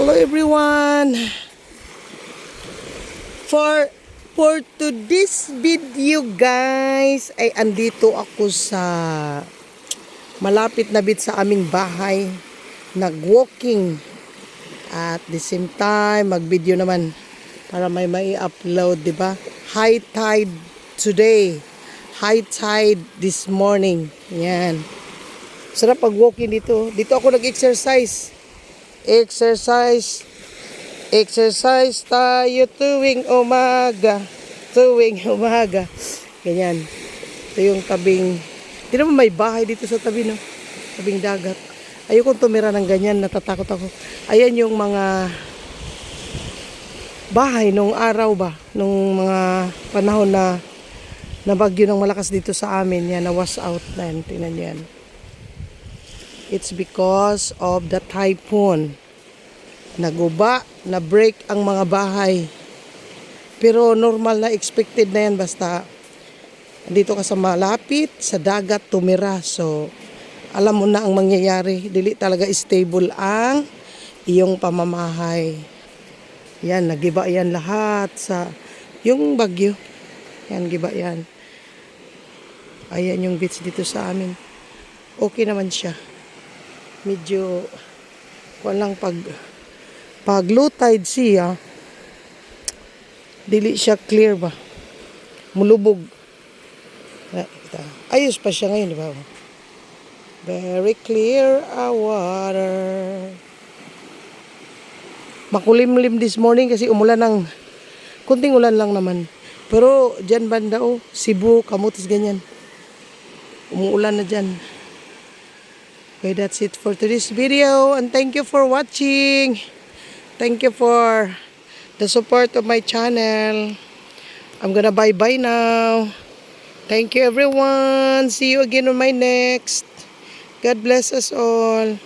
Hello everyone. For today's video guys ay andito ako sa malapit na bit sa aming bahay, nag-walking at the same time mag-video naman para may upload, di ba? High tide today. High tide this morning. Yan. Sarap pag-walking dito. Dito ako nag-exercise. Exercise tayo tuwing umaga. Ganyan. Ito yung tabing, di naman may bahay dito sa tabi, no? Tabing dagat. Ayokong tumira ng ganyan, natatakot ako. Ayan yung mga bahay nung araw ba, nung mga panahon na bagyo ng malakas dito sa amin. Yan, na wash out na yan. Tingnan yan. It's because of the typhoon. Naguba, na-break ang mga bahay. Pero normal na, expected na yan basta dito ka sa malapit, sa dagat, tumira. So, alam mo na ang mangyayari. Dili talaga stable ang iyong pamamahay. Yan, nagiba yan lahat sa yung bagyo. Yan, giba yan. Ayan yung beach dito sa amin. Okay naman siya. Medyo walang pag low tide siya, dili siya clear ba, mulubog. Ayos pa siya ngayon, di ba? Very clear our water. Makulimlim this morning kasi umulan ng kunting ulan lang naman, pero dyan banda Cebu, Camotes, ganyan umuulan na dyan. Okay, that's it for today's video, and thank you for watching. Thank you for the support of my channel. I'm gonna bye-bye now. Thank you everyone. See you again on my next. God bless us all.